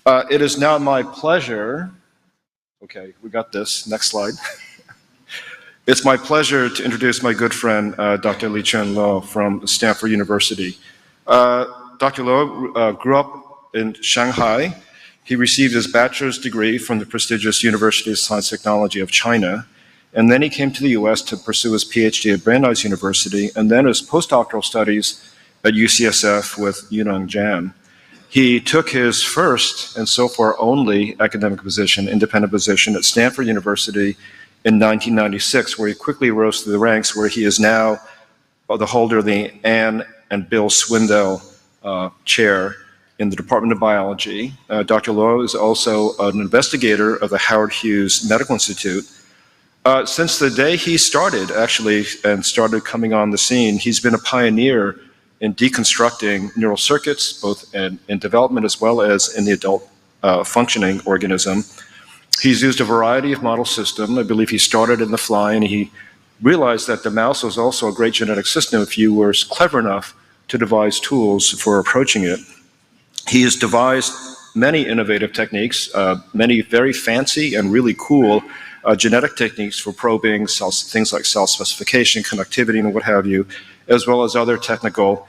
It is now my pleasure, okay, we got this, next slide. It's my pleasure to introduce my good friend, Dr. Liqun from Stanford University. Dr. Luo grew up in Shanghai. He received his bachelor's degree from the prestigious University of Science and Technology of China. And then he came to the US to pursue his PhD at Brandeis University, and then his postdoctoral studies at UCSF with Yunnan Jam. He took his first, and so far only, academic position, independent position at Stanford University in 1996, where he quickly rose through the ranks, where he is now the holder of the Anne and Bill Swindell Chair in the Department of Biology. Dr. Luo is also an investigator of the Howard Hughes Medical Institute. Since the day he started, actually, and started coming on the scene, he's been a pioneer in deconstructing neural circuits, both in development as well as in the adult functioning organism. He's used a variety of model systems. I believe he started in the fly, and he realized that the mouse was also a great genetic system if you were clever enough to devise tools for approaching it. He has devised many innovative techniques, many very fancy and really cool genetic techniques for probing cells, things like cell specification, connectivity, and what have you, as well as other technical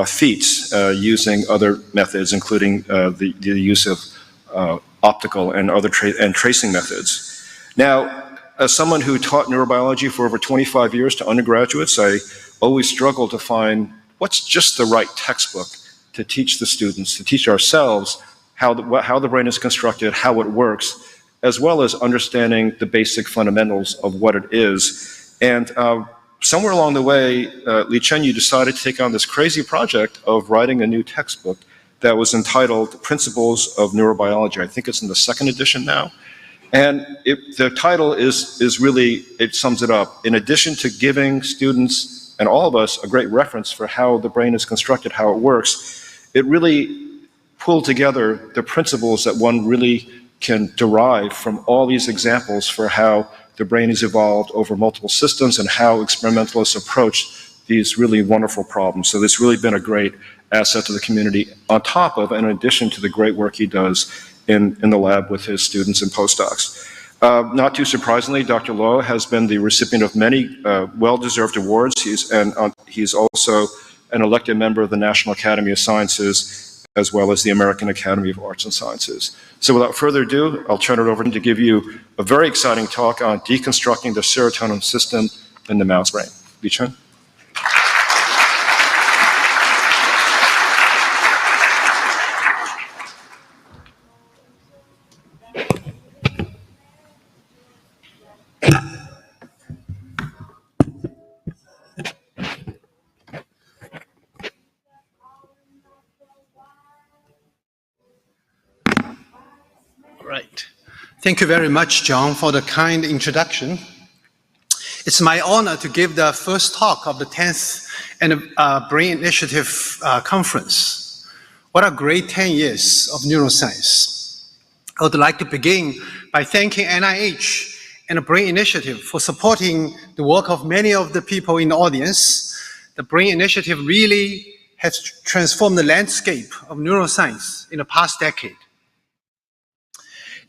feats using other methods, including the use of optical and other tracing methods. Now, as someone who taught neurobiology for over 25 years to undergraduates, I always struggle to find what's just the right textbook to teach the students, to teach ourselves how the brain is constructed, how it works, as well as understanding the basic fundamentals of what it is. And somewhere along the way, Liqun, you decided to take on this crazy project of writing a new textbook that was entitled Principles of Neurobiology. I think it's in the second edition now. And the title is really, it sums it up. In addition to giving students and all of us a great reference for how the brain is constructed, how it works, it really pulled together the principles that one really can derive from all these examples for how the brain has evolved over multiple systems and how experimentalists approach these really wonderful problems. So it's really been a great asset to the community, on top of, and in addition to the great work he does in the lab with his students and postdocs. Not too surprisingly, Dr. Luo has been the recipient of many well-deserved awards. He's also an elected member of the National Academy of Sciences, as well as the American Academy of Arts and Sciences. So without further ado, I'll turn it over to give you a very exciting talk on deconstructing the serotonin system in the mouse brain. Liqun. Thank you very much, John, for the kind introduction. It's my honor to give the first talk of the 10th Brain Initiative Conference. What a great 10 years of neuroscience. I would like to begin by thanking NIH and the Brain Initiative for supporting the work of many of the people in the audience. The Brain Initiative really has transformed the landscape of neuroscience in the past decade.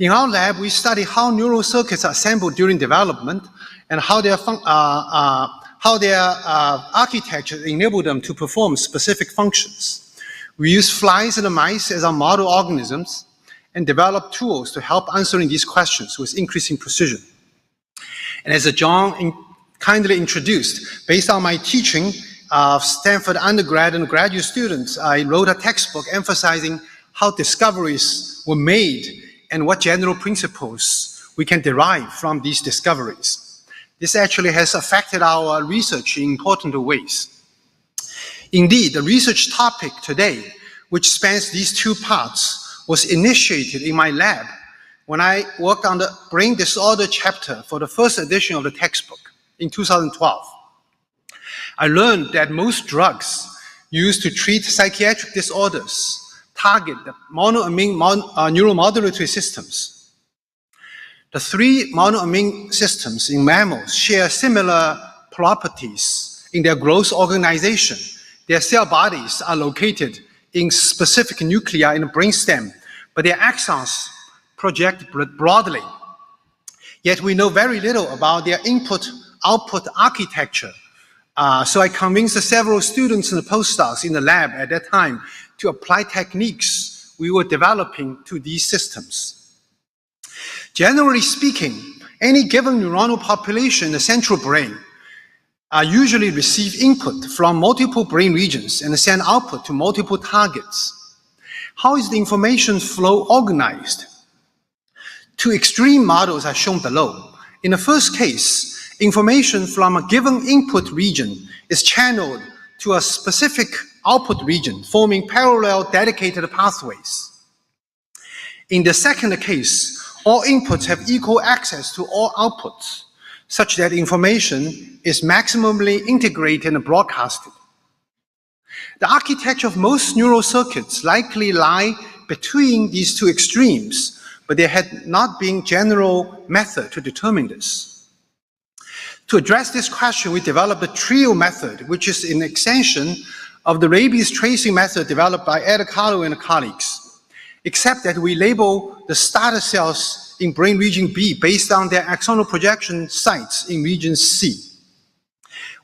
In our lab, we study how neural circuits are assembled during development and how their architecture enable them to perform specific functions. We use flies and mice as our model organisms and develop tools to help answering these questions with increasing precision. And as John kindly introduced, based on my teaching of Stanford undergrad and graduate students, I wrote a textbook emphasizing how discoveries were made and what general principles we can derive from these discoveries. This actually has affected our research in important ways. Indeed, the research topic today, which spans these two parts, was initiated in my lab when I worked on the brain disorder chapter for the first edition of the textbook in 2012. I learned that most drugs used to treat psychiatric disorders target the monoamine neuromodulatory systems. The three monoamine systems in mammals share similar properties in their growth organization. Their cell bodies are located in specific nuclei in the brainstem, but their axons project broadly. Yet we know very little about their input-output architecture. So I convinced several students and postdocs in the lab at that time to apply techniques we were developing to these systems. Generally speaking, any given neuronal population in the central brain usually receive input from multiple brain regions and send output to multiple targets. How is the information flow organized? Two extreme models are shown below. In the first case, information from a given input region is channeled to a specific output region, forming parallel dedicated pathways. In the second case, all inputs have equal access to all outputs, such that information is maximally integrated and broadcasted. The architecture of most neural circuits likely lie between these two extremes, but there had not been general method to determine this. To address this question, we developed the trio method, which is an extension of the rabies tracing method developed by Ed Carlo and colleagues, except that we label the starter cells in brain region B based on their axonal projection sites in region C.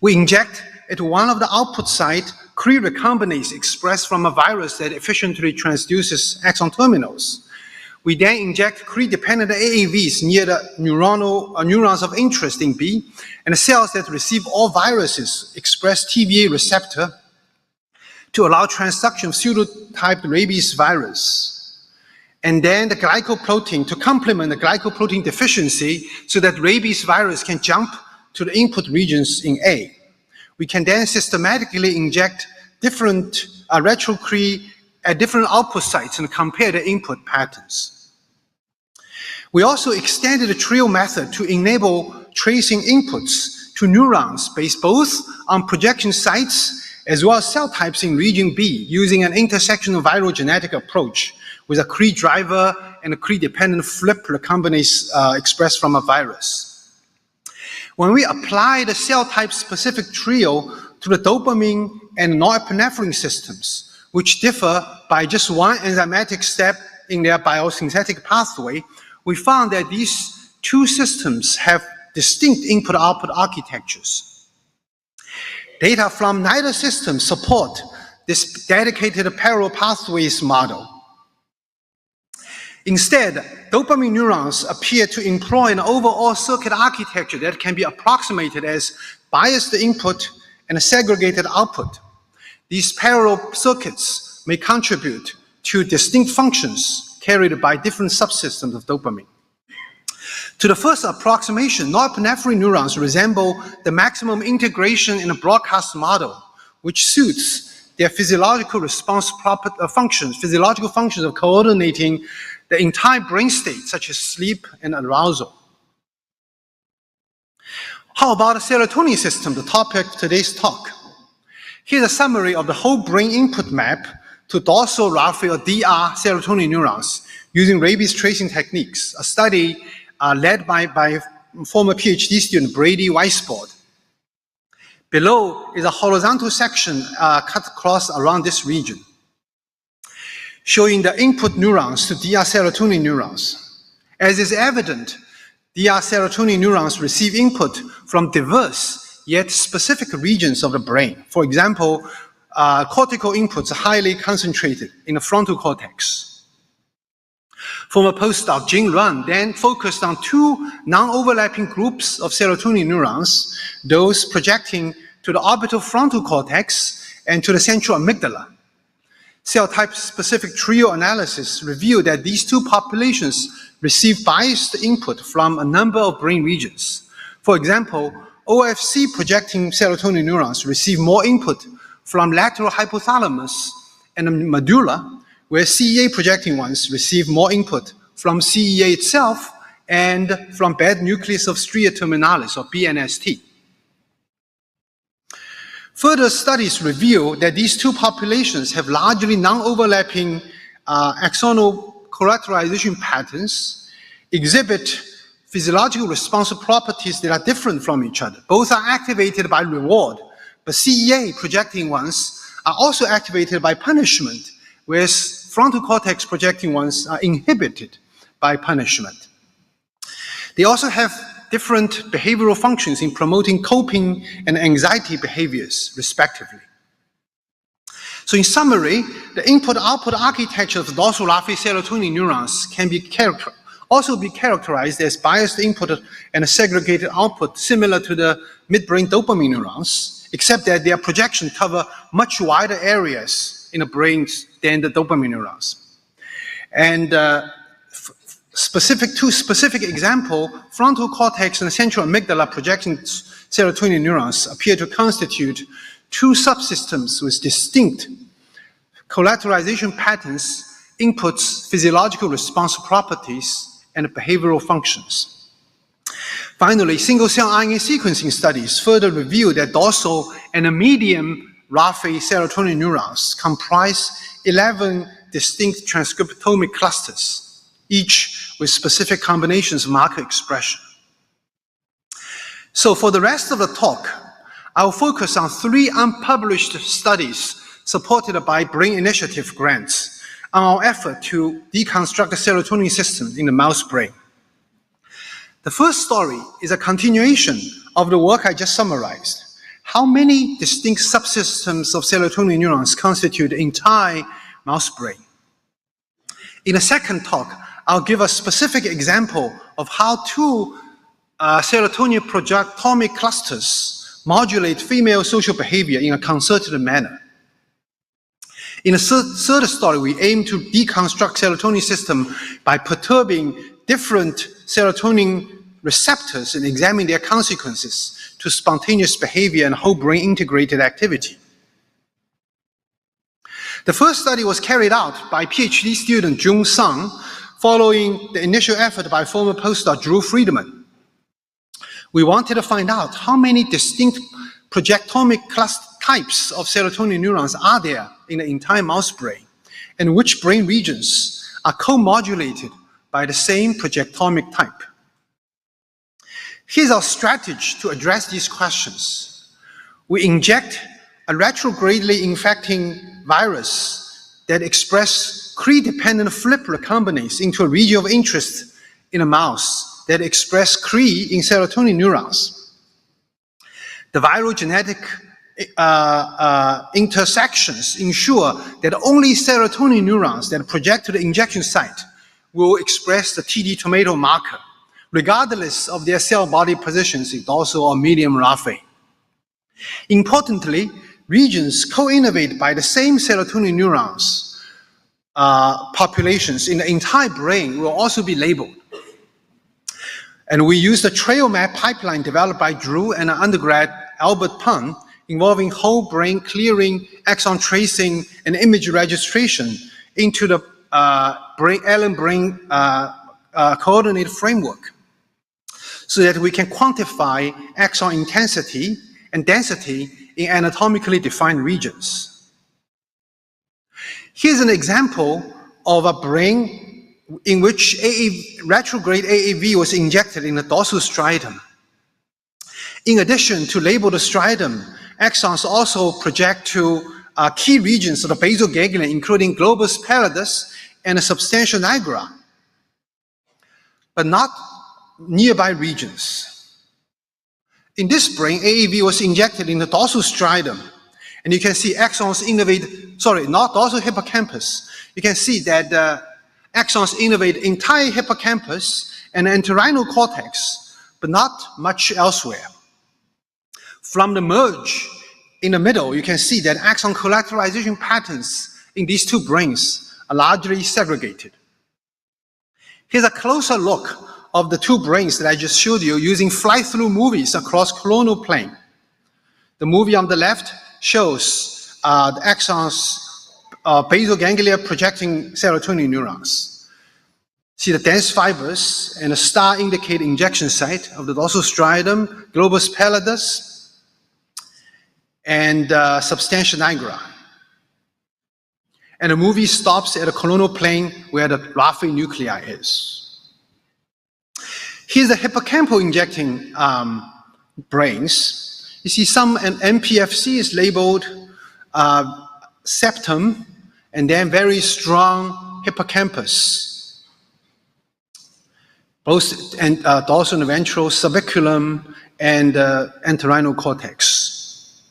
We inject at one of the output site Cre recombinase expressed from a virus that efficiently transduces axon terminals. We then inject Cre-dependent AAVs near the neurons of interest in B, and the cells that receive all viruses express TVA receptor to allow transduction of pseudotyped rabies virus. And then the glycoprotein to complement the glycoprotein deficiency so that rabies virus can jump to the input regions in A. We can then systematically inject different retrocre at different output sites and compare the input patterns. We also extended the trio method to enable tracing inputs to neurons based both on projection sites as well as cell types in region B using an intersectional viral genetic approach with a Cre driver and a Cre-dependent flip recombinase expressed from a virus. When we apply the cell type specific trio to the dopamine and norepinephrine systems, which differ by just one enzymatic step in their biosynthetic pathway, we found that these two systems have distinct input-output architectures. Data from neither system support this dedicated parallel pathways model. Instead, dopamine neurons appear to employ an overall circuit architecture that can be approximated as biased input and segregated output. These parallel circuits may contribute to distinct functions carried by different subsystems of dopamine. To the first approximation, norepinephrine neurons resemble the maximum integration in a broadcast model, which suits their physiological response physiological functions of coordinating the entire brain state, such as sleep and arousal. How about the serotonin system, the topic of today's talk? Here's a summary of the whole brain input map to dorsal raphe or DR serotonin neurons using rabies tracing techniques, a study led by former PhD student Brady Weisbord. Below is a horizontal section cut across around this region, showing the input neurons to DR serotonin neurons. As is evident, DR serotonin neurons receive input from diverse yet specific regions of the brain. For example, cortical inputs are highly concentrated in the frontal cortex. Former postdoc Jing Ruan then focused on two non-overlapping groups of serotonin neurons, those projecting to the orbital frontal cortex and to the central amygdala. Cell type specific trio analysis revealed that these two populations receive biased input from a number of brain regions. For example, OFC projecting serotonin neurons receive more input from lateral hypothalamus and the medulla, where CEA projecting ones receive more input from CEA itself and from bed nucleus of stria terminalis, or BNST. Further studies reveal that these two populations have largely non-overlapping axonal characterization patterns, exhibit physiological responsive properties that are different from each other. Both are activated by reward, but CEA projecting ones are also activated by punishment, whereas frontal cortex projecting ones are inhibited by punishment. They also have different behavioral functions in promoting coping and anxiety behaviors, respectively. So in summary, the input-output architecture of the dorsal raphe serotonin neurons can also be characterized as biased input and a segregated output, similar to the midbrain dopamine neurons, except that their projections cover much wider areas in the brain than the dopamine neurons. And specific example, frontal cortex and central amygdala projecting serotonin neurons appear to constitute two subsystems with distinct collateralization patterns, inputs, physiological response properties, and behavioral functions. Finally, single-cell RNA sequencing studies further reveal that dorsal and medium raphe serotonin neurons comprise 11 distinct transcriptomic clusters, each with specific combinations of marker expression. So for the rest of the talk, I will focus on 3 unpublished studies supported by Brain Initiative grants on our effort to deconstruct the serotonin system in the mouse brain. The first story is a continuation of the work I just summarized. How many distinct subsystems of serotonin neurons constitute the entire mouse brain? In the second talk, I'll give a specific example of how 2 serotonin projectomic clusters modulate female social behavior in a concerted manner. In the third story, we aim to deconstruct serotonin system by perturbing different serotonin receptors and examine their consequences to spontaneous behavior and whole brain integrated activity. The first study was carried out by PhD student Jung Sung following the initial effort by former postdoc Drew Friedman. We wanted to find out how many distinct projectomic types of serotonin neurons are there in the entire mouse brain, and which brain regions are co-modulated by the same projectomic type. Here's our strategy to address these questions. We inject a retrogradely infecting virus that express Cre-dependent flip recombinase into a region of interest in a mouse that express Cre in serotonin neurons. The viral genetic intersections ensure that only serotonin neurons that project to the injection site will express the TD tomato marker, regardless of their cell body positions in dorsal or medium raphe. Importantly, regions co-innervated by the same serotonin neurons populations in the entire brain will also be labeled. And we use the trail map pipeline developed by Drew and undergrad Albert Pun, involving whole brain clearing, exon tracing, and image registration into the Allen brain coordinate framework, so that we can quantify exon intensity and density in anatomically defined regions. Here's an example of a brain in which retrograde AAV was injected in the dorsal striatum. In addition to label the striatum, exons also project to key regions of the basal ganglia, including globus pallidus and the substantia nigra, but not nearby regions. In this brain, AAV was injected in the dorsal striatum, and you can see exons innervate, not dorsal hippocampus. You can see that exons innervate entire hippocampus and entorhinal cortex, but not much elsewhere. From the merge in the middle, you can see that axon collateralization patterns in these 2 brains are largely segregated. Here's a closer look of the 2 brains that I just showed you using fly-through movies across clonal plane. The movie on the left shows the axons basal ganglia projecting serotonin neurons. See the dense fibers and the star indicate injection site of the dorsal striatum, globus pallidus, and substantia nigra. And the movie stops at a clonal plane where the raphe nuclei is. Here's the hippocampal injecting brains. You see some MPFC is labeled septum and then very strong hippocampus, both dorsal and ventral, subiculum, and entorhinal cortex.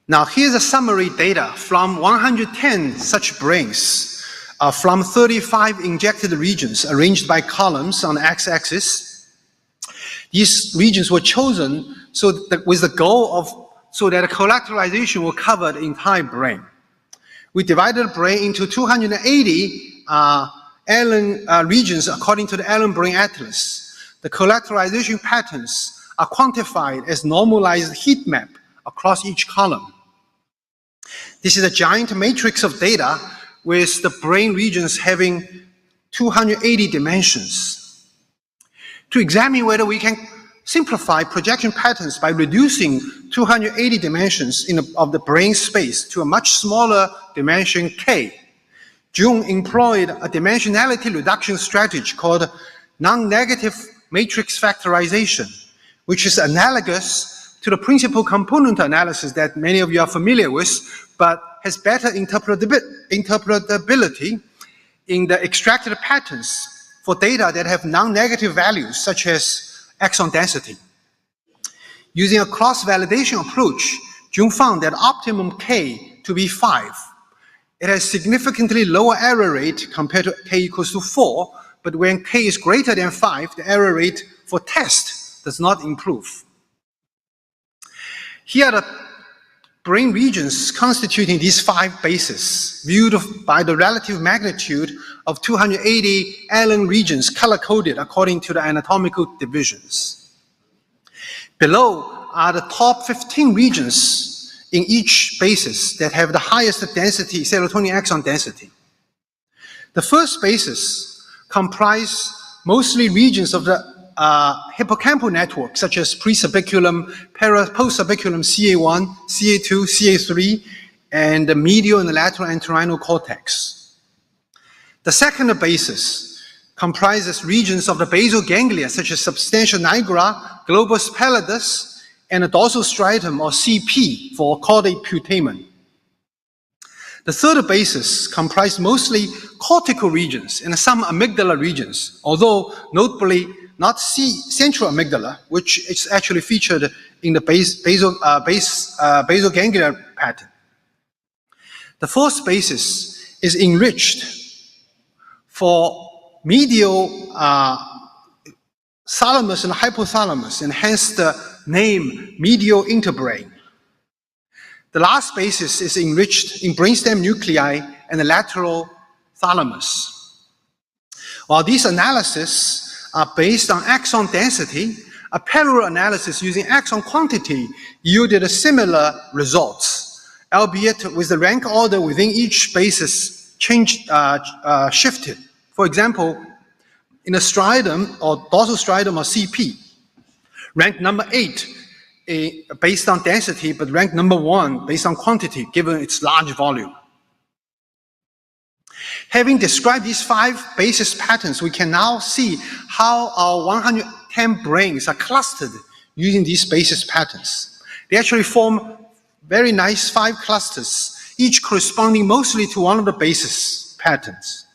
Now here's a summary data from 110 such brains from 35 injected regions arranged by columns on the x-axis. These regions were chosen with the goal of so that a collateralization will cover the entire brain. We divided the brain into 280 Allen regions according to the Allen Brain Atlas. The collateralization patterns are quantified as normalized heat map across each column. This is a giant matrix of data with the brain regions having 280 dimensions. To examine whether we can simplify projection patterns by reducing 280 dimensions of the brain space to a much smaller dimension K, Jung employed a dimensionality reduction strategy called non-negative matrix factorization, which is analogous to the principal component analysis that many of you are familiar with, but has better interpretability in the extracted patterns for data that have non-negative values, such as axon density. Using a cross-validation approach, Jung found that optimum K to be 5. It has significantly lower error rate compared to K equals to 4, but when K is greater than 5, the error rate for test does not improve. Here are the brain regions constituting these 5 bases, viewed by the relative magnitude of 280 Allen regions color-coded according to the anatomical divisions. Below are the top 15 regions in each basis that have the highest density, serotonin axon density. The first basis comprise mostly regions of the hippocampal network, such as presubiculum, postsubiculum CA1, CA2, CA3, and the medial and the lateral entorhinal cortex. The second basis comprises regions of the basal ganglia, such as substantia nigra, globus pallidus, and the dorsal striatum, or CP, for caudate putamen. The third basis comprised mostly cortical regions and some amygdala regions, although notably not central amygdala, which is actually featured in the basal ganglia pattern. The fourth basis is enriched for medial thalamus and hypothalamus, and hence the name medial interbrain. The last basis is enriched in brainstem nuclei and the lateral thalamus. While these analyses are based on axon density, a parallel analysis using axon quantity yielded similar results, albeit with the rank order within each basis shifted. For example, in a striatum or dorsal striatum or CP, rank number 8 based on density, but rank number 1 based on quantity, given its large volume. Having described these 5 basis patterns, we can now see how our 110 brains are clustered using these basis patterns. They actually form very nice 5 clusters, each corresponding mostly to one of the basis patterns.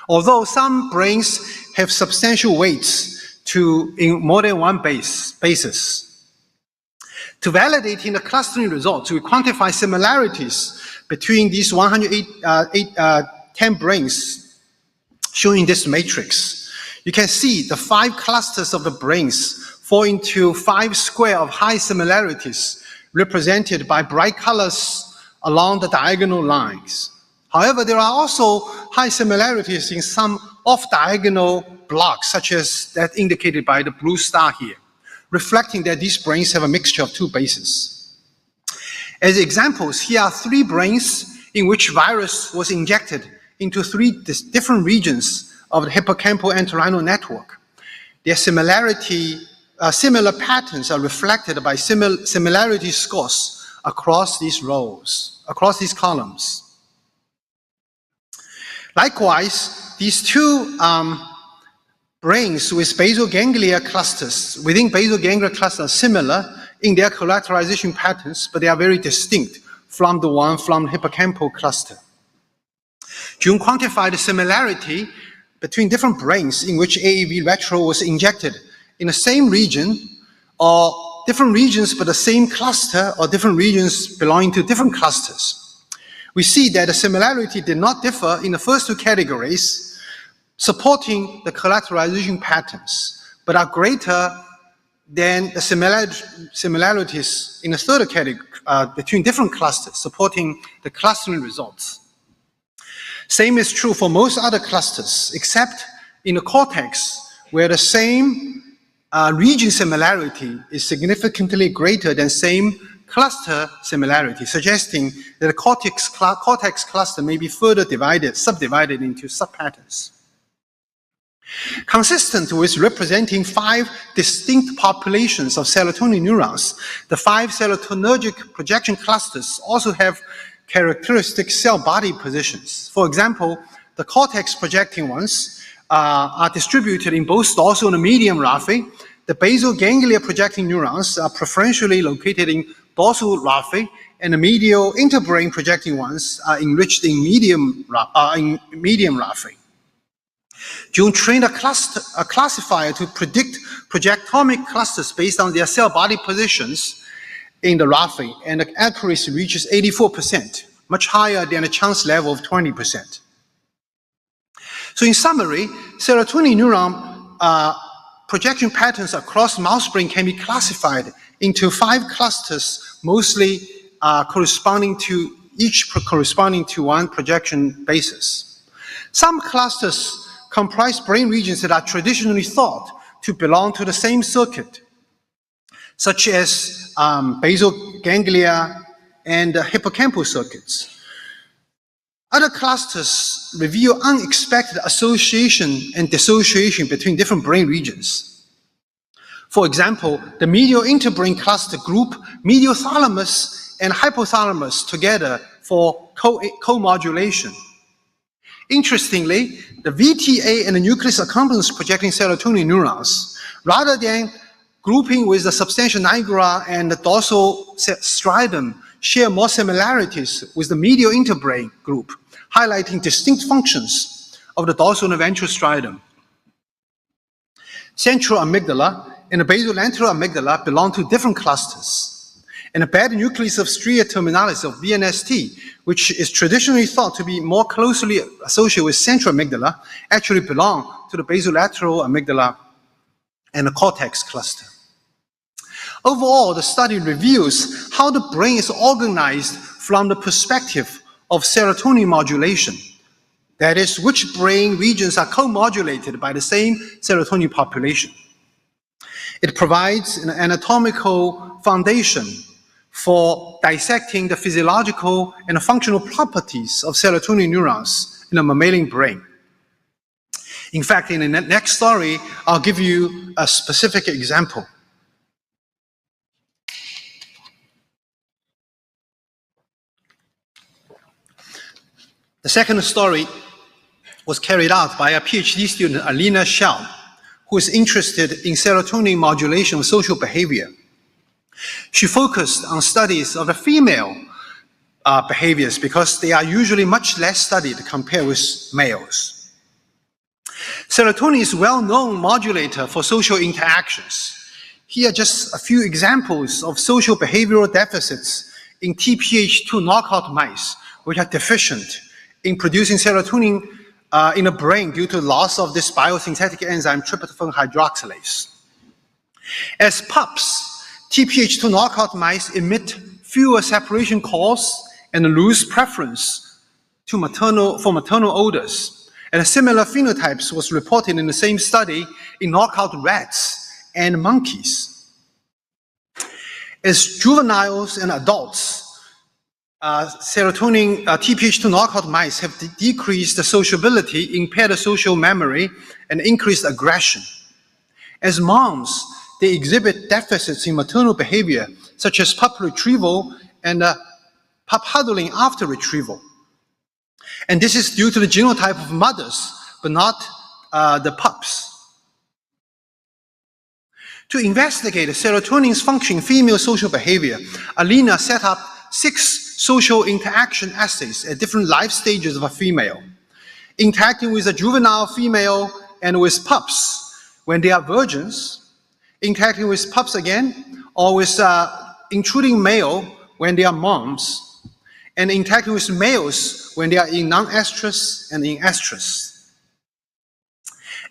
Although some brains have substantial weights in more than one basis. To validate in the clustering results, we quantify similarities between these 110 brains shown in this matrix. You can see the 5 clusters of the brains fall into 5 squares of high similarities represented by bright colors along the diagonal lines. However, there are also high similarities in some off-diagonal blocks, such as that indicated by the blue star here, reflecting that these brains have a mixture of 2 bases. As examples, here are 3 brains in which virus was injected into 3 different regions of the hippocampal entorhinal network. Their similar patterns are reflected by similarity scores across these rows, across these columns. Likewise, these 2 brains with basal ganglia clusters, within basal ganglia clusters, are similar in their collateralization patterns, but they are very distinct from the one from the hippocampal cluster. June quantified the similarity between different brains in which AAV retro was injected in the same region, or different regions but the same cluster, or different regions belonging to different clusters. We see that the similarity did not differ in the first two categories, supporting the collateralization patterns, but are greater than the similarities in the third category between different clusters, supporting the clustering results. Same is true for most other clusters, except in the cortex, where the same region similarity is significantly greater than same cluster similarity, suggesting that the cortex cluster may be further subdivided into subpatterns. Consistent with representing 5 distinct populations of serotonin neurons, the 5 serotonergic projection clusters also have characteristic cell body positions. For example, the cortex projecting ones are distributed in both dorsal and medium raphe. The basal ganglia projecting neurons are preferentially located in dorsal raphe, and the medial interbrain projecting ones are enriched in medium raphe. June trained a classifier to predict projectomic clusters based on their cell body positions in the raphe, and the accuracy reaches 84%, much higher than the chance level of 20%. So in summary, serotonin neuron projection patterns across mouse brain can be classified into 5 clusters, mostly corresponding to one projection basis. Some clusters comprise brain regions that are traditionally thought to belong to the same circuit, such as basal ganglia and hippocampal circuits. Other clusters reveal unexpected association and dissociation between different brain regions. For example, the medial interbrain cluster group medial thalamus and hypothalamus together for co-modulation. Interestingly, the VTA and the nucleus accumbens projecting serotonin neurons, rather than grouping with the substantia nigra and the dorsal striatum, share more similarities with the medial interbrain group, highlighting distinct functions of the dorsal and ventral striatum. Central amygdala and the basolanteral amygdala belong to different clusters. And the bad nucleus of stria terminalis of BNST, which is traditionally thought to be more closely associated with central amygdala, actually belong to the basolateral amygdala and the cortex cluster. Overall, the study reveals how the brain is organized from the perspective of serotonin modulation. That is, which brain regions are co-modulated by the same serotonin population. It provides an anatomical foundation for dissecting the physiological and functional properties of serotonin neurons in the mammalian brain. In fact, in the next story, I'll give you a specific example. The second story was carried out by a PhD student, Alina Shell, who is interested in serotonin modulation of social behavior. She focused on studies of the female behaviors because they are usually much less studied compared with males. Serotonin is a well-known modulator for social interactions. Here are just a few examples of social behavioral deficits in TPH2 knockout mice, which are deficient in producing serotonin in the brain due to loss of this biosynthetic enzyme tryptophan hydroxylase. As pups, TPH2 knockout mice emit fewer separation calls and lose preference for maternal odors. And a similar phenotypes was reported in the same study in knockout rats and monkeys. As juveniles and adults, serotonin TPH2 knockout mice have decreased the sociability, impaired social memory, and increased aggression. As moms, they exhibit deficits in maternal behavior, such as pup retrieval and pup huddling after retrieval. And this is due to the genotype of mothers, but not the pups. To investigate serotonin's function in female social behavior, Alina set up 6 social interaction assays at different life stages of a female, interacting with a juvenile female and with pups when they are virgins, interacting with pups again, or with intruding male when they are moms, and interacting with males when they are in non-estrus and in estrus.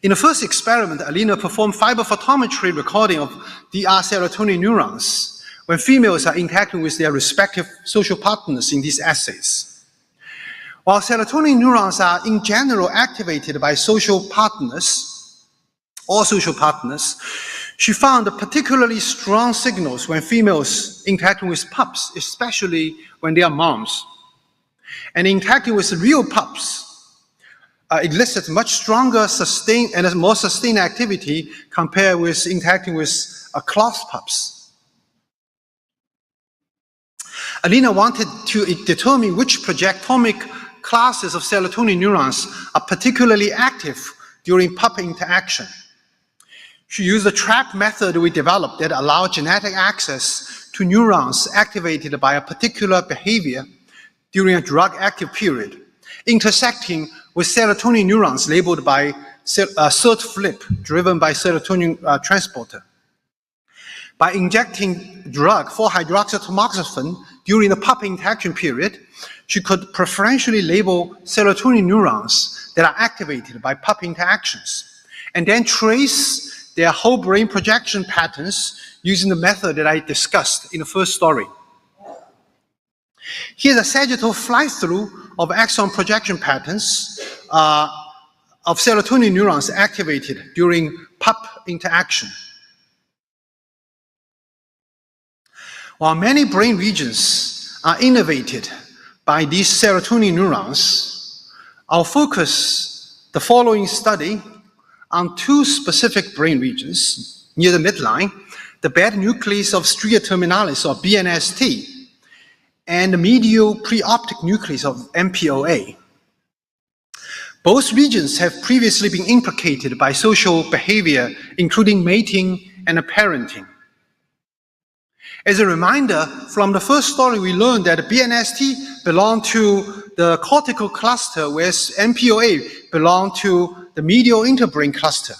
In the first experiment, Alina performed fiber photometry recording of DR serotonin neurons when females are interacting with their respective social partners in these assays. While serotonin neurons are in general activated by social partners, all social partners, she found particularly strong signals when females interacting with pups, especially when they are moms. And interacting with real pups elicits much stronger sustained and more sustained activity compared with interacting with cloth pups. Alina wanted to determine which projectomic classes of serotonin neurons are particularly active during pup interaction. She used the trap method we developed that allowed genetic access to neurons activated by a particular behavior during a drug-active period, intersecting with serotonin neurons labeled by SERT flip, driven by serotonin transporter. By injecting drug 4-hydroxytamoxifen during the pup interaction period, she could preferentially label serotonin neurons that are activated by pup interactions, and then trace their whole brain projection patterns using the method that I discussed in the first story. Here's a sagittal fly-through of axon projection patterns of serotonin neurons activated during pup interaction. While many brain regions are innervated by these serotonin neurons, I'll focus the following study on two specific brain regions near the midline, the beta nucleus of stria terminalis, or BNST, and the medial preoptic nucleus of MPOA. Both regions have previously been implicated by social behavior, including mating and parenting. As a reminder, from the first story, we learned that BNST belonged to the cortical cluster, whereas MPOA belonged to the medial interbrain cluster.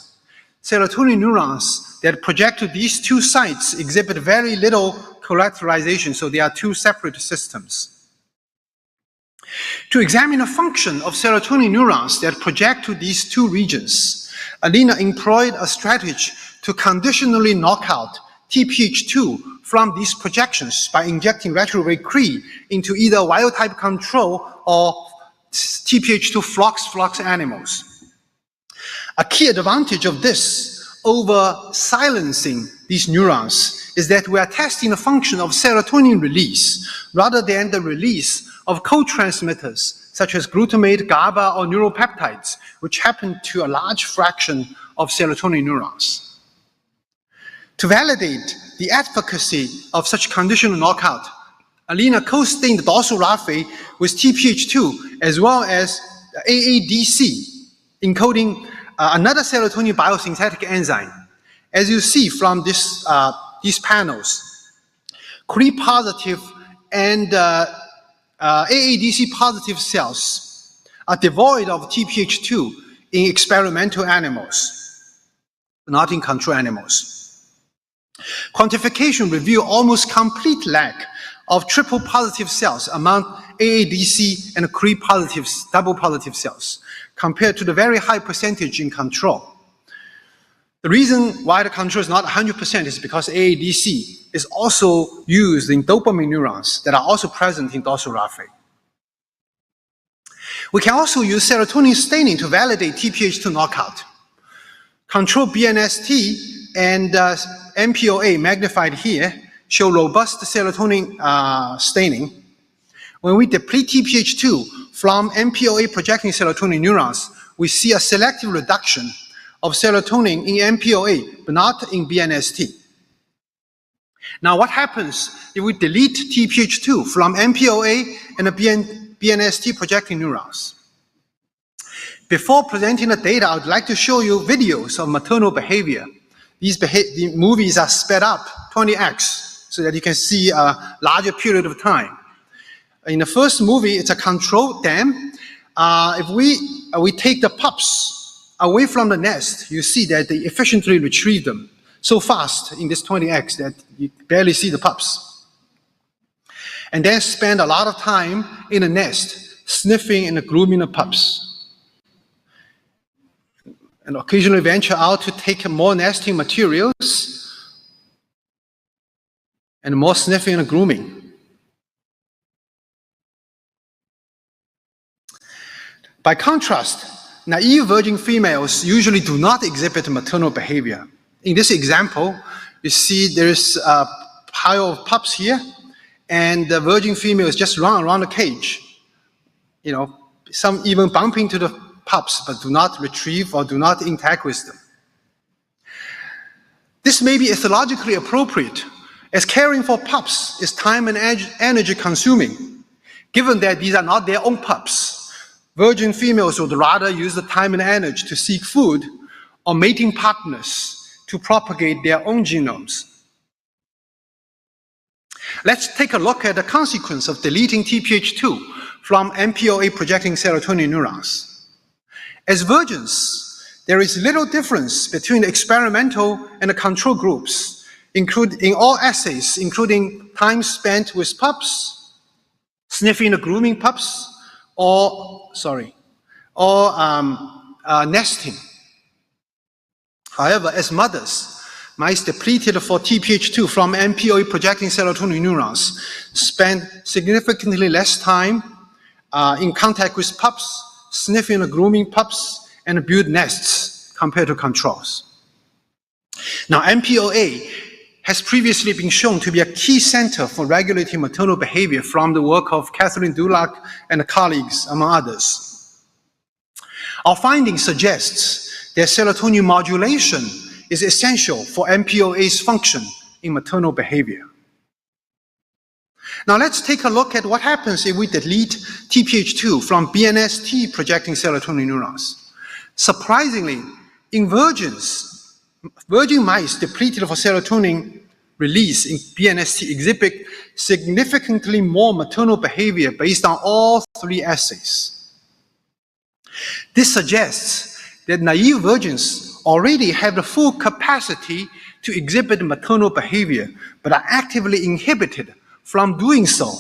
Serotonin neurons that project to these two sites exhibit very little collateralization, so they are two separate systems. To examine the function of serotonin neurons that project to these two regions, Alina employed a strategy to conditionally knock out TPH2 from these projections by injecting retrograde Cree into either wild-type control or TPH2 flux animals. A key advantage of this over silencing these neurons is that we are testing the function of serotonin release rather than the release of co-transmitters such as glutamate, GABA, or neuropeptides, which happen to a large fraction of serotonin neurons. To validate the efficacy of such conditional knockout, Alina co-stained dorsal raphe with TPH2 as well as AADC, encoding another serotonin biosynthetic enzyme. As you see from these panels, Cree positive and AADC positive cells are devoid of TPH2 in experimental animals, not in control animals. Quantification revealed almost complete lack of triple positive cells among AADC and Cree positive, double positive cells, compared to the very high percentage in control. The reason why the control is not 100% is because AADC is also used in dopamine neurons that are also present in dorsal raphe. We can also use serotonin staining to validate TPH2 knockout. Control BNST and MPOA, magnified here, show robust serotonin staining. When we deplete TPH2 from MPOA projecting serotonin neurons, we see a selective reduction of serotonin in MPOA, but not in BNST. Now, what happens if we delete TPH2 from MPOA and BNST projecting neurons? Before presenting the data, I would like to show you videos of maternal behavior. The movies are sped up 20x so that you can see a larger period of time. In the first movie, it's a controlled dam. If we take the pups away from the nest, you see that they efficiently retrieve them so fast in this 20x that you barely see the pups. And then spend a lot of time in the nest, sniffing and grooming the pups. And occasionally venture out to take more nesting materials and more sniffing and grooming. By contrast, naive virgin females usually do not exhibit maternal behavior. In this example, you see there's a pile of pups here, and the virgin females just run around the cage. You know, some even bump into the pups, but do not retrieve or do not interact with them. This may be ethologically appropriate, as caring for pups is time and energy consuming. Given that these are not their own pups, virgin females would rather use the time and energy to seek food or mating partners to propagate their own genomes. Let's take a look at the consequence of deleting TPH2 from MPOA projecting serotonin neurons. As virgins, there is little difference between the experimental and the control groups, in all assays, including time spent with pups, sniffing the grooming pups, or nesting. However, as mothers, mice depleted for TPH2 from MPOA projecting serotonin neurons spend significantly less time in contact with pups, sniffing and grooming pups, and build nests compared to controls. Now, MPOA has previously been shown to be a key center for regulating maternal behavior from the work of Catherine Dulac and colleagues, among others. Our finding suggests that serotonin modulation is essential for MPOA's function in maternal behavior. Now let's take a look at what happens if we delete TPH2 from BNST projecting serotonin neurons. Surprisingly, in virgin mice depleted for serotonin release in BNST exhibit significantly more maternal behavior based on all three assays. This suggests that naive virgins already have the full capacity to exhibit maternal behavior, but are actively inhibited from doing so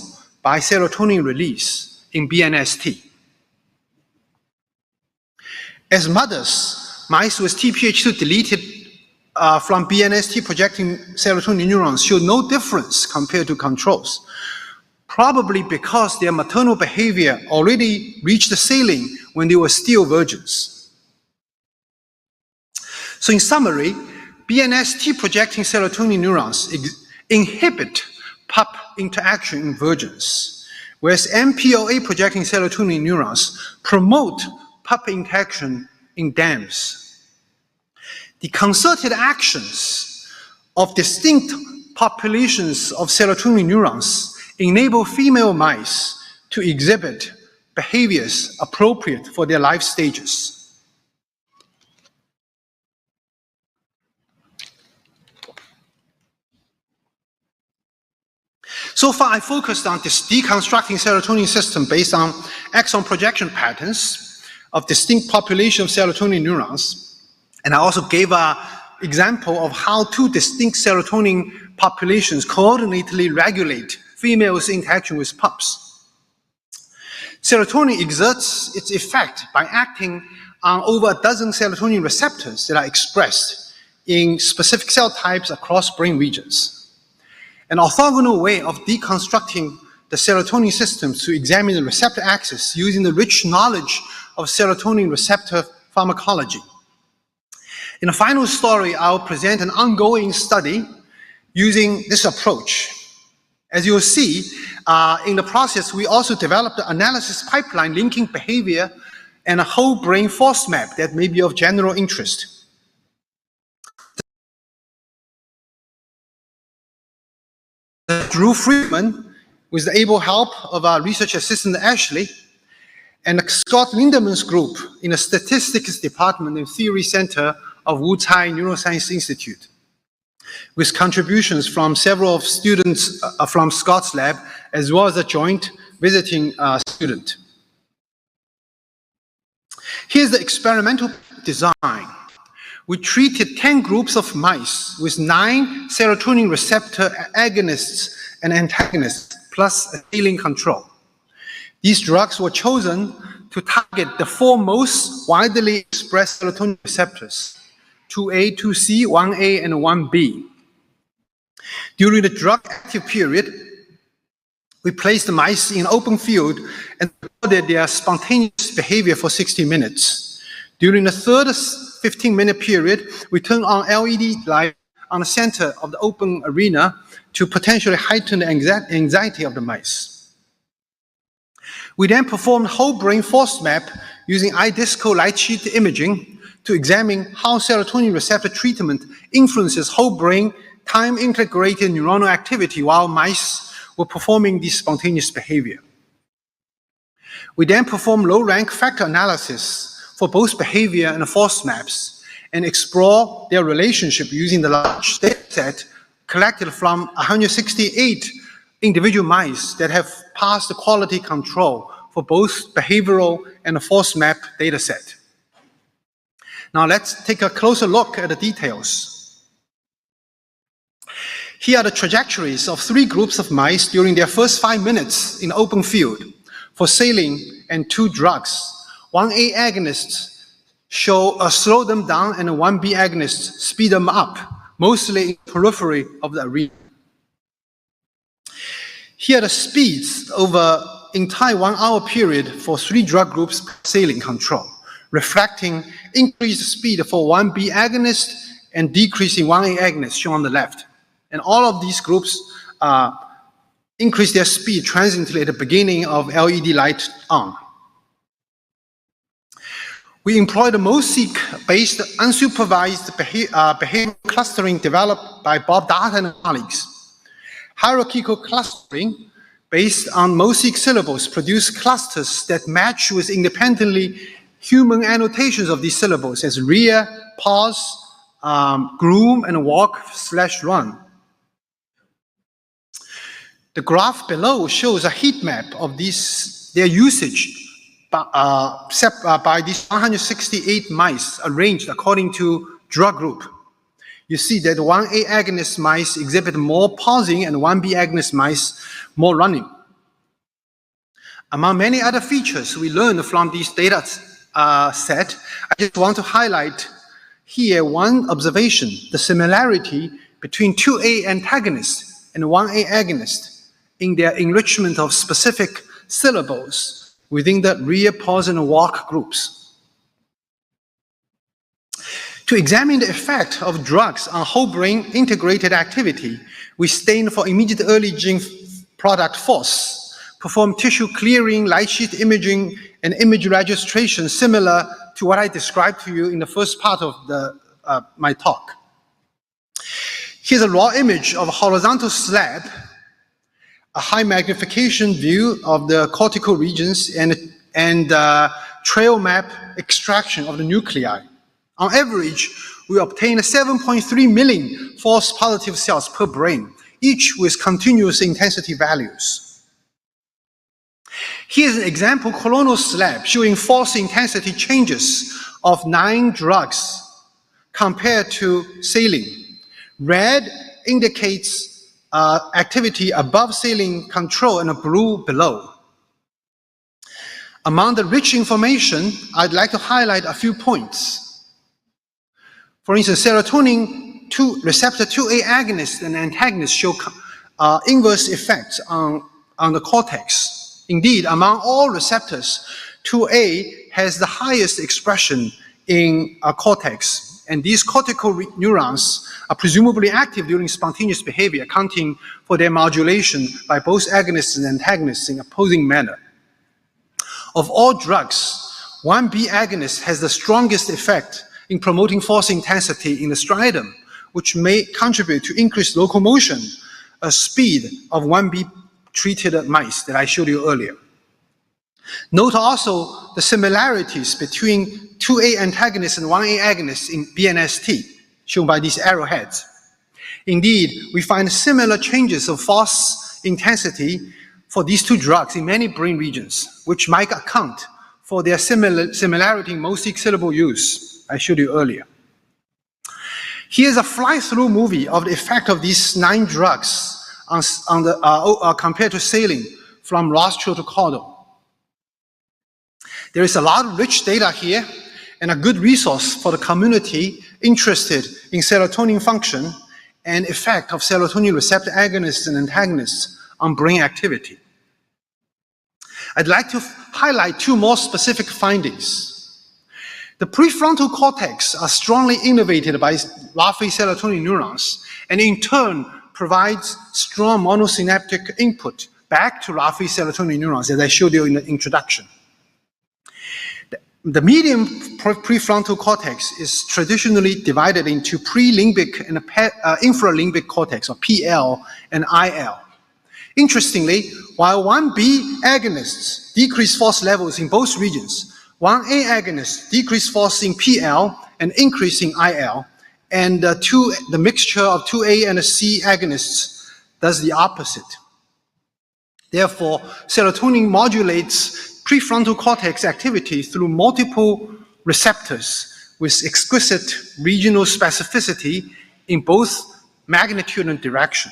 by serotonin release in BNST. As mothers, mice with TPH2 deleted from BNST projecting serotonin neurons showed no difference compared to controls, probably because their maternal behavior already reached the ceiling when they were still virgins. So in summary, BNST projecting serotonin neurons inhibit pup interaction in virgins, whereas MPOA projecting serotonin neurons promote pup interaction in dams. The concerted actions of distinct populations of serotonin neurons enable female mice to exhibit behaviors appropriate for their life stages. So far, I focused on this deconstructing serotonin system based on axon projection patterns of distinct population of serotonin neurons. And I also gave an example of how two distinct serotonin populations coordinately regulate females' interaction with pups. Serotonin exerts its effect by acting on over a dozen serotonin receptors that are expressed in specific cell types across brain regions. An orthogonal way of deconstructing the serotonin systems to examine the receptor axis using the rich knowledge of serotonin receptor pharmacology. In the final story, I'll present an ongoing study using this approach. As you'll see, in the process, we also developed an analysis pipeline linking behavior and a whole brain force map that may be of general interest. Drew Friedman, with the able help of our research assistant Ashley, and Scott Lindeman's group in the Statistics Department and Theory Center of Wu Tsai Neuroscience Institute, with contributions from several students from Scott's lab, as well as a joint visiting student. Here's the experimental design. We treated 10 groups of mice with 9 serotonin receptor agonists and antagonists, plus a saline control. These drugs were chosen to target the 4 most widely expressed serotonin receptors, 2A, 2C, 1A, and 1B. During the drug-active period, we placed the mice in an open field and recorded their spontaneous behavior for 60 minutes. During the third 15-minute period, we turned on LED light on the center of the open arena to potentially heighten the anxiety of the mice. We then performed whole brain force map using iDisco light sheet imaging to examine how serotonin receptor treatment influences whole brain time-integrated neuronal activity while mice were performing this spontaneous behavior. We then performed low-rank factor analysis for both behavior and force maps and explore their relationship using the large data set collected from 168 individual mice that have passed the quality control for both behavioral and force map data set. Now let's take a closer look at the details. Here are the trajectories of 3 groups of mice during their first 5 minutes in open field for saline and 2 drugs. 1A agonists slow them down and 1B agonists speed them up, mostly in the periphery of the arena. Here are the speeds over entire 1-hour period for 3 drug groups per saline control, reflecting increased speed for 1B agonist and decreasing 1A agonist shown on the left. And all of these groups increase their speed transiently at the beginning of LED light on. We employed a MOSEQ-based unsupervised behavioral clustering developed by Bob Data and colleagues. Hierarchical clustering based on MOSEQ syllables produce clusters that match with independently human annotations of these syllables as rear, pause, groom, and walk/run. The graph below shows a heat map of their usage by these 168 mice arranged according to drug group. You see that 1A agonist mice exhibit more pausing and 1B agonist mice more running. Among many other features we learned from this data set, I just want to highlight here one observation: the similarity between 2A antagonists and 1A agonists in their enrichment of specific syllables within the rear, pause, and walk groups. To examine the effect of drugs on whole brain integrated activity, we stained for immediate early gene product force, performed tissue clearing, light sheet imaging, and image registration similar to what I described to you in the first part of my talk. Here's a raw image of a horizontal slab, a high magnification view of the cortical regions, and trail map extraction of the nuclei. On average, we obtain 7.3 million false positive cells per brain, each with continuous intensity values. Here's an example coronal slab showing false intensity changes of 9 drugs compared to saline. Red indicates activity above saline control and blue below. Among the rich information, I'd like to highlight a few points. For instance, serotonin receptor 2A agonists and antagonists show inverse effects on the cortex. Indeed, among all receptors, 2A has the highest expression in cortex, and these cortical neurons are presumably active during spontaneous behavior, accounting for their modulation by both agonists and antagonists in opposing manner. Of all drugs, 1B agonist has the strongest effect in promoting force intensity in the striatum, which may contribute to increased locomotion, a speed of 1B treated mice that I showed you earlier. Note also the similarities between 2A antagonists and 1A agonists in BNST, shown by these arrowheads. Indeed, we find similar changes of force intensity for these two drugs in many brain regions, which might account for their similarity in mosaic syllable use I showed you earlier. Here's a fly-through movie of the effect of these 9 drugs compared to saline from rostral to caudal. There is a lot of rich data here and a good resource for the community interested in serotonin function and effect of serotonin receptor agonists and antagonists on brain activity. I'd like to highlight 2 more specific findings. The prefrontal cortex are strongly innervated by Raphe serotonin neurons and in turn provides strong monosynaptic input back to Raphe serotonin neurons, as I showed you in the introduction. The medium prefrontal cortex is traditionally divided into prelimbic and infralimbic cortex, or PL and IL. Interestingly, while 1B agonists decrease force levels in both regions, 1A agonists decrease force in PL and increase in IL, and the mixture of 2A and C agonists does the opposite. Therefore, serotonin modulates prefrontal cortex activity through multiple receptors with exquisite regional specificity in both magnitude and direction.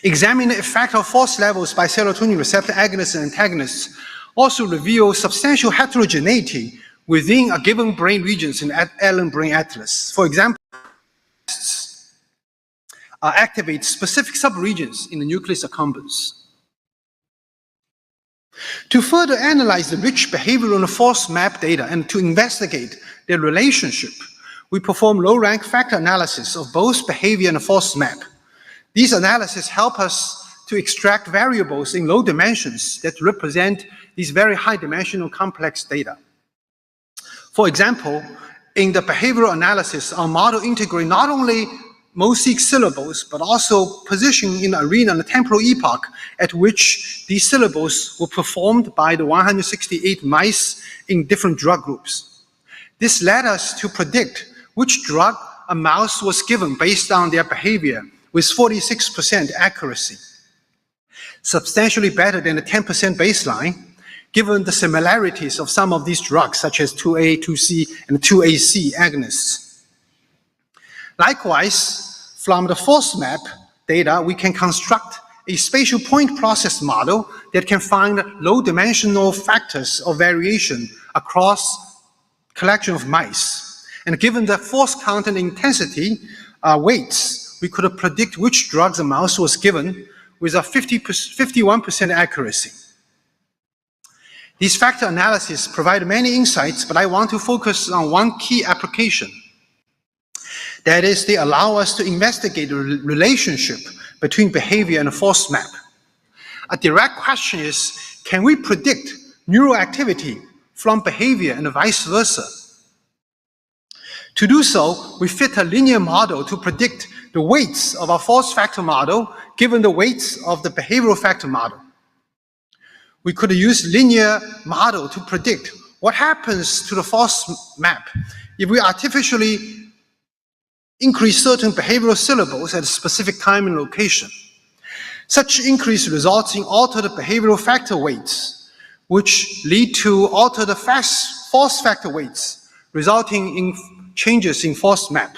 Examining the effect of force levels by serotonin receptor agonists and antagonists also reveals substantial heterogeneity within a given brain regions in Allen Brain Atlas. For example, activate specific subregions in the nucleus accumbens. To further analyze the rich behavioral and force map data and to investigate their relationship, we perform low-rank factor analysis of both behavior and force map. These analyses help us to extract variables in low dimensions that represent these very high-dimensional complex data. For example, in the behavioral analysis, our model integrates not only mosaic syllables, but also position in the arena and the temporal epoch at which these syllables were performed by the 168 mice in different drug groups. This led us to predict which drug a mouse was given based on their behavior with 46% accuracy, substantially better than the 10% baseline, given the similarities of some of these drugs, such as 2A, 2C, and 2AC agonists. Likewise, from the force map data, we can construct a spatial point process model that can find low-dimensional factors of variation across collection of mice. And given the force count and intensity weights, we could predict which drugs a mouse was given with a 51% accuracy. These factor analyses provide many insights, but I want to focus on one key application. That is, they allow us to investigate the relationship between behavior and force map. A direct question is, can we predict neural activity from behavior and vice versa? To do so, we fit a linear model to predict the weights of our force factor model given the weights of the behavioral factor model. We could use linear model to predict what happens to the force map if we artificially increase certain behavioral syllables at a specific time and location. Such increase results in altered behavioral factor weights, which lead to altered force factor weights, resulting in changes in force map.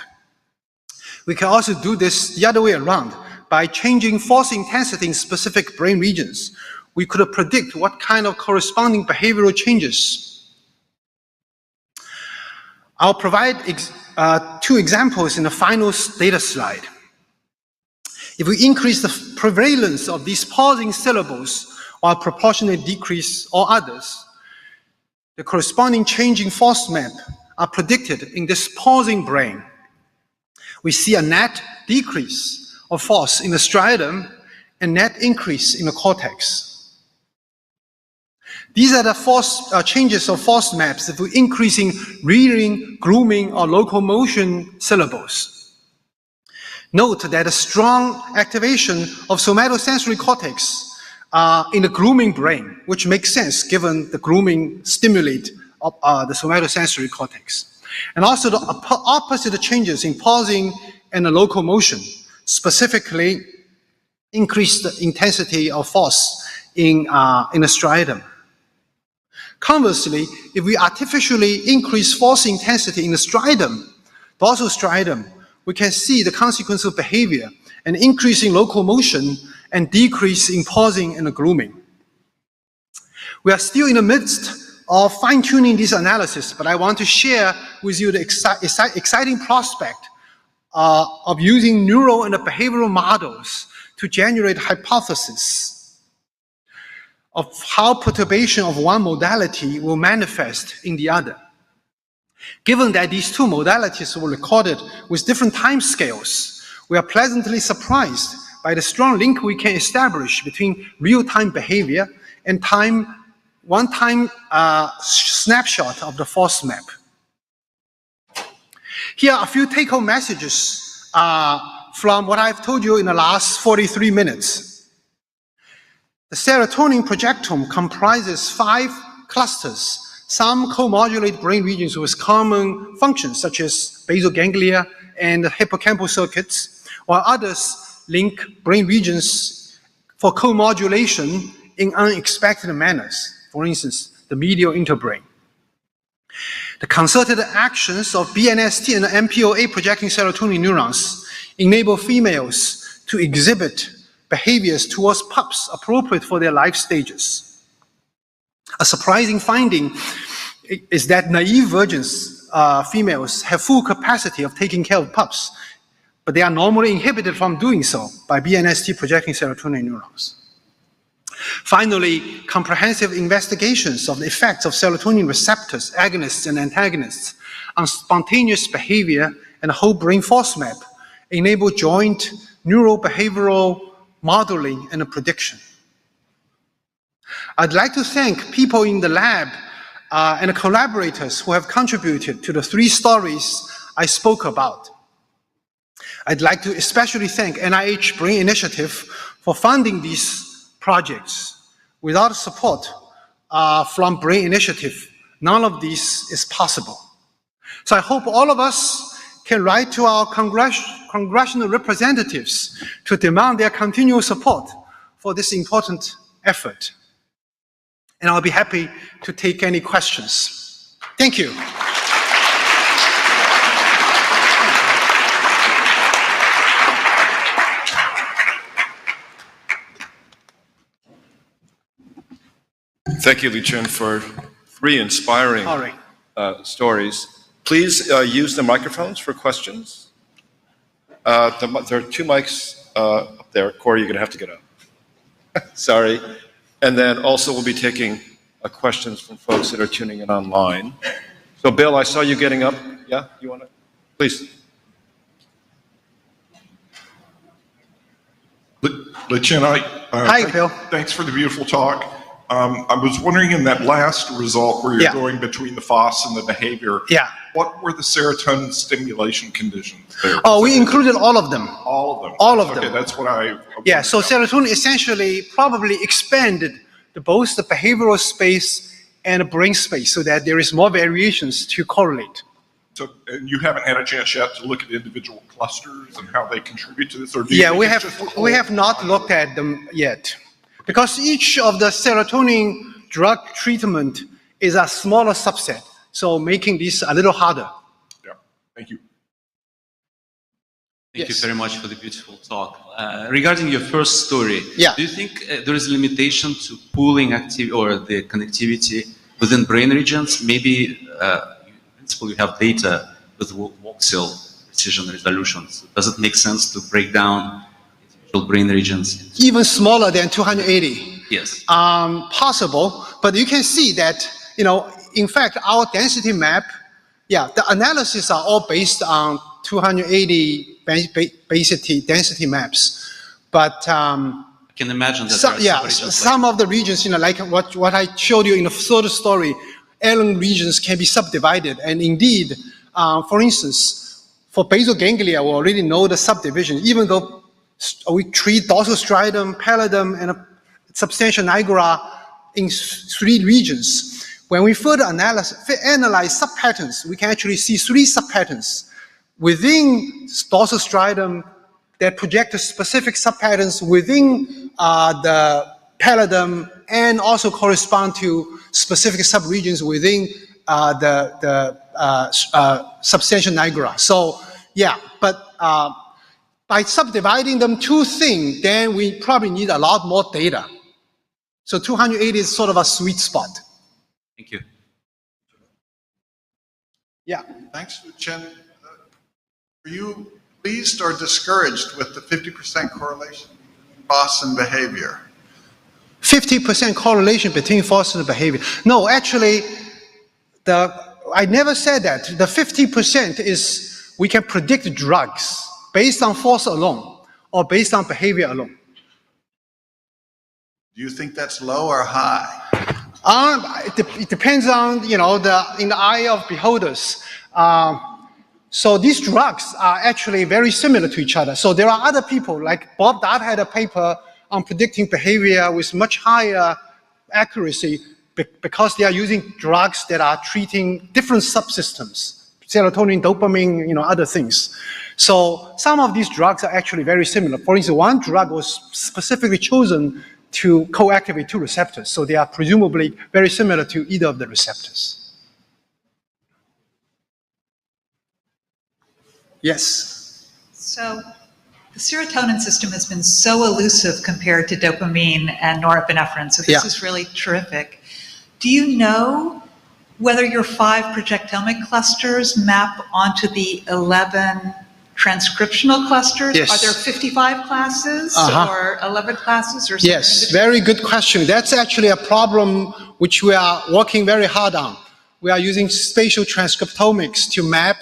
We can also do this the other way around. By changing force intensity in specific brain regions, we could predict what kind of corresponding behavioral changes. I'll provide 2 examples in the final data slide. If we increase the prevalence of these pausing syllables or proportionally decrease all others, the corresponding change in force map are predicted in this pausing brain. We see a net decrease of force in the striatum and net increase in the cortex. These are the changes of force maps if we're increasing reading, grooming, or locomotion syllables. Note that a strong activation of somatosensory cortex in the grooming brain, which makes sense given the grooming stimulate the somatosensory cortex. And also the opposite changes in pausing and the locomotion, specifically increased intensity of force in the striatum. Conversely, if we artificially increase force intensity in the striatum, dorsal striatum, we can see the consequence of behavior, an increase in locomotion and decrease in pausing and grooming. We are still in the midst of fine-tuning this analysis, but I want to share with you the exciting prospect of using neural and behavioral models to generate hypotheses of how perturbation of one modality will manifest in the other. Given that these two modalities were recorded with different time scales, we are pleasantly surprised by the strong link we can establish between real-time behavior and one-time snapshot of the force map. Here are a few take-home messages from what I've told you in the last 43 minutes. The serotonin projectome comprises 5 clusters. Some co-modulate brain regions with common functions, such as basal ganglia and hippocampal circuits, while others link brain regions for co-modulation in unexpected manners. For instance, the medial interbrain. The concerted actions of BNST and MPOA projecting serotonin neurons enable females to exhibit behaviors towards pups appropriate for their life stages. A surprising finding is that naive virgins, females, have full capacity of taking care of pups, but they are normally inhibited from doing so by BNST projecting serotonin neurons. Finally, comprehensive investigations of the effects of serotonin receptors, agonists and antagonists on spontaneous behavior and whole brain force map enable joint neurobehavioral modeling and prediction. I'd like to thank people in the lab and collaborators who have contributed to the 3 stories I spoke about. I'd like to especially thank NIH Brain Initiative for funding these projects. Without support from Brain Initiative, none of this is possible. So I hope all of us can write to our congressional representatives to demand their continual support for this important effort. And I'll be happy to take any questions. Thank you. Thank you, Liqun, for 3 inspiring stories. Please use the microphones for questions. There are 2 mics up there. Corey, you're going to have to get up. Sorry. And then also we'll be taking questions from folks that are tuning in online. So Bill, I saw you getting up. Yeah, you want to? Please. Liqun, Hi, Bill. Thanks for the beautiful talk. I was wondering in that last result where you're going between the FOS and the behavior, what were the serotonin stimulation conditions there? Oh, we included all of them. All of them? All of them. Okay, that's what I... Yeah, so serotonin essentially probably expanded both the behavioral space and the brain space so that there is more variations to correlate. So and you haven't had a chance yet to look at individual clusters and how they contribute to this? Or do you think we have not looked at them yet. Because each of the serotonin drug treatment is a smaller subset, so making this a little harder. Yeah, thank you. Thank you very much for the beautiful talk. Regarding your first story, do you think there is a limitation to pooling activity or the connectivity within brain regions? Maybe, in principle, you have data with voxel precision resolutions. Does it make sense to break down individual brain regions? Even smaller than 280? Yes. Possible, but you can see that, in fact, our density map, the analysis are all based on 280 density maps, but I can imagine that some of the regions, like what I showed you in the third story, Allen regions can be subdivided, and indeed, for instance, for basal ganglia, we already know the subdivision, even though we treat dorsal striatum, pallidum, and substantia nigra in 3 regions. When we further analyze subpatterns, we can actually see 3 subpatterns within dorsal striatum, that project specific subpatterns within the pallidum and also correspond to specific subregions within the substantia nigra. So yeah, but by subdividing them too thin, then we probably need a lot more data. So 280 is sort of a sweet spot. Thank you. Yeah. Thanks, Liqun. Were you pleased or discouraged with the 50% correlation between FOSS and behavior? 50% correlation between FOSS and behavior. No, actually, I never said that. The 50% is we can predict drugs based on FOSS alone or based on behavior alone. Do you think that's low or high? It depends on, in the eye of beholders. So these drugs are actually very similar to each other. So there are other people, like Bob Dart had a paper on predicting behavior with much higher accuracy because they are using drugs that are treating different subsystems, serotonin, dopamine, other things. So some of these drugs are actually very similar. For instance, one drug was specifically chosen to co-activate two receptors. So they are presumably very similar to either of the receptors. Yes? So the serotonin system has been so elusive compared to dopamine and norepinephrine, so this is really terrific. Do you know whether your 5 projectomic clusters map onto the 11 transcriptional clusters? Yes. Are there 55 classes or 11 classes or something? Yes, very good question. That's actually a problem which we are working very hard on. We are using spatial transcriptomics to map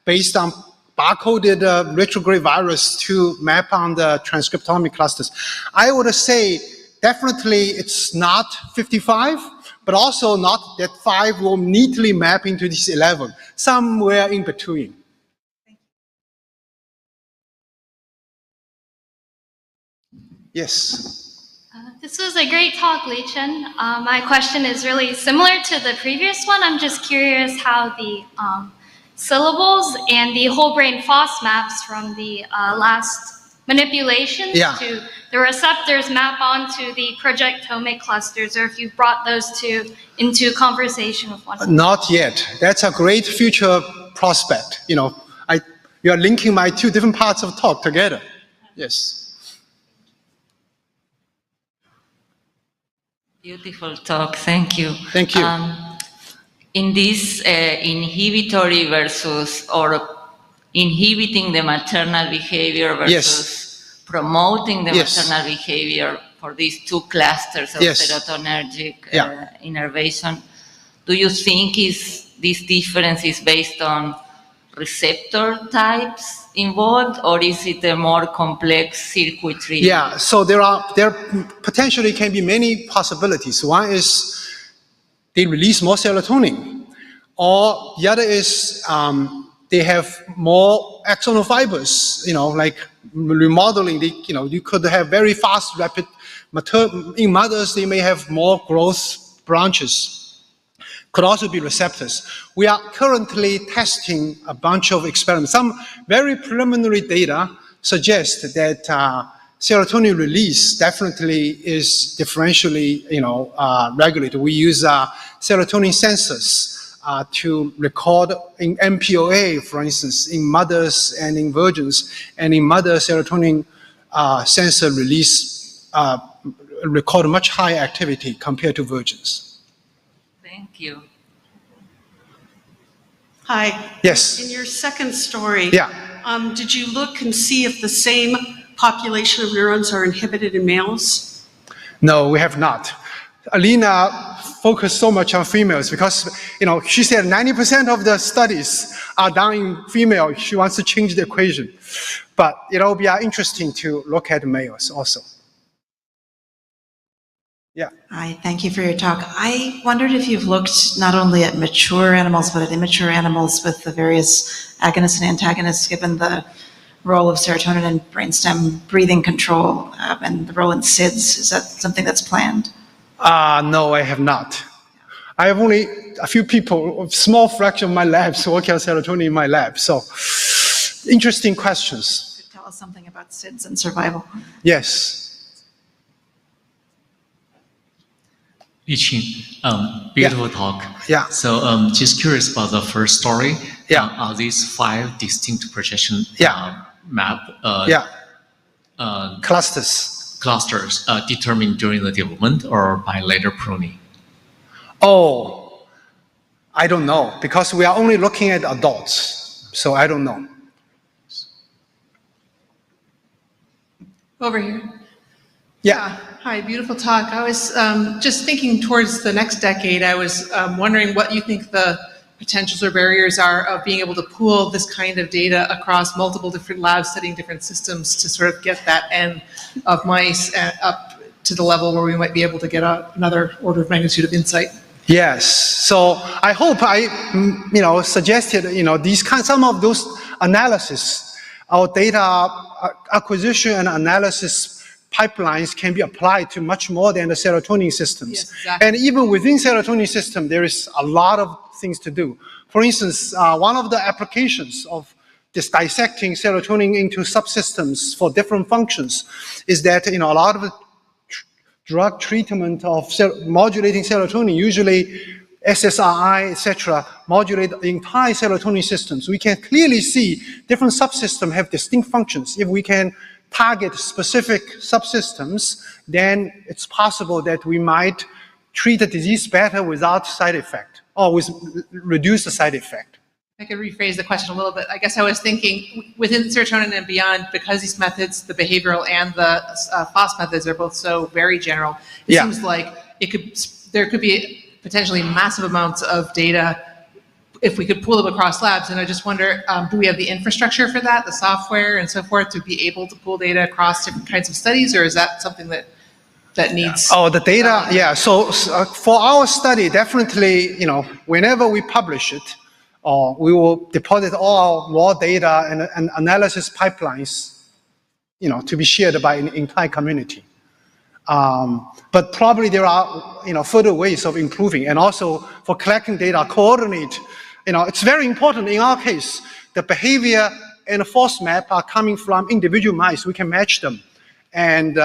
based on barcoded retrograde virus to map on the transcriptomic clusters. I would say definitely it's not 55, but also not that 5 will neatly map into these 11, somewhere in between. Yes. This was a great talk, Liqun. My question is really similar to the previous one. I'm just curious how the syllables and the whole brain FOSS maps from the last manipulations to the receptors map onto the projectomic clusters, or if you brought those two into conversation with one another. Not yet. That's a great future prospect. You are linking my 2 different parts of talk together. Yes. Beautiful talk, thank you. Thank you. In this inhibitory versus or inhibiting the maternal behavior versus promoting the maternal behavior for these 2 clusters of serotonergic innervation, do you think this difference is based on receptor types involved, or is it a more complex circuitry? Yeah, so there potentially can be many possibilities. One is they release more serotonin, or the other is they have more axonal fibers, like remodeling. You could have very fast, rapid, in mothers, they may have more growth branches. Could also be receptors. We are currently testing a bunch of experiments. Some very preliminary data suggest that serotonin release definitely is differentially, regulated. We use serotonin sensors to record in MPOA, for instance, in mothers and in virgins. And in mother, serotonin sensor release record much higher activity compared to virgins. Thank you. Hi. Yes. In your second story, did you look and see if the same population of neurons are inhibited in males? No, we have not. Alina focused so much on females because, she said 90% of the studies are done in female. She wants to change the equation. But it'll be interesting to look at males also. Yeah. Hi, thank you for your talk. I wondered if you've looked not only at mature animals, but at immature animals with the various agonists and antagonists, given the role of serotonin in brainstem breathing control and the role in SIDS. Is that something that's planned? No, I have not. I have only a few people, a small fraction of my labs working on serotonin in my lab. So, interesting questions. Tell tell us something about SIDS and survival. Yes. Liqun, beautiful talk. Yeah. So just curious about the first story. Yeah. Are these 5 distinct projection map clusters determined during the development or by later pruning? Oh, I don't know, because we are only looking at adults, so I don't know. Over here. Yeah. Hi, beautiful talk. I was just thinking towards the next decade, I was wondering what you think the potentials or barriers are of being able to pool this kind of data across multiple different labs studying different systems to sort of get that N of mice up to the level where we might be able to get another order of magnitude of insight. Yes. So I hope I, suggested, some of those analysis, our data acquisition and analysis pipelines can be applied to much more than the serotonin systems. Yes, exactly. And even within serotonin system, there is a lot of things to do. For instance, one of the applications of this dissecting serotonin into subsystems for different functions is that, a lot of the drug treatment of modulating serotonin, usually SSRI, etc., modulate the entire serotonin systems. We can clearly see different subsystems have distinct functions. If we can target specific subsystems, then it's possible that we might treat the disease better without side effect, or with reduce the side effect. I could rephrase the question a little bit. I guess I was thinking within serotonin and beyond, because these methods, the behavioral and the FOSS methods, are both so very general. It seems like there could be potentially massive amounts of data if we could pool them across labs. And I just wonder, do we have the infrastructure for that, the software and so forth, to be able to pool data across different kinds of studies, or is that something that needs? Oh, the data, yeah. So for our study, definitely, whenever we publish it, we will deposit all our raw data and analysis pipelines, to be shared by an entire community. But probably there are, further ways of improving, and also for collecting data, coordinate. It's very important in our case. The behavior and the force map are coming from individual mice. We can match them, and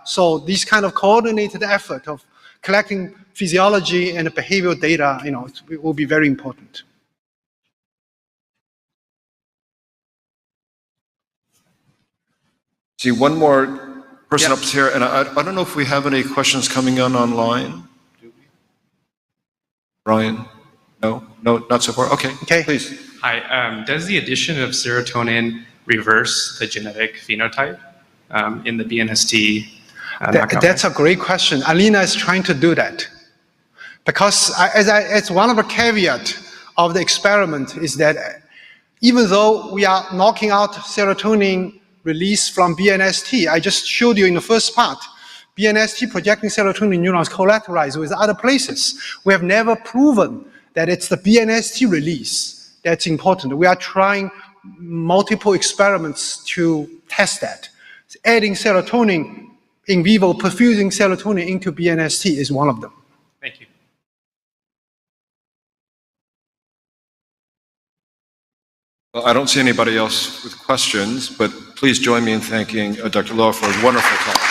so this kind of coordinated effort of collecting physiology and behavioral data, it will be very important. See, one more person up here, and I don't know if we have any questions coming in online. Do we? Brian? No, not so far. Okay, please. Hi, does the addition of serotonin reverse the genetic phenotype in the BNST knockout? That's a great question. Alina is trying to do that. Because as one of the caveats of the experiment is that even though we are knocking out serotonin release from BNST, I just showed you in the first part, BNST projecting serotonin neurons collateralize with other places. We have never proven that it's the BNST release that's important. We are trying multiple experiments to test that. Adding serotonin in vivo, perfusing serotonin into BNST is one of them. Thank you. Well, I don't see anybody else with questions, but please join me in thanking Dr. Luo for a wonderful talk.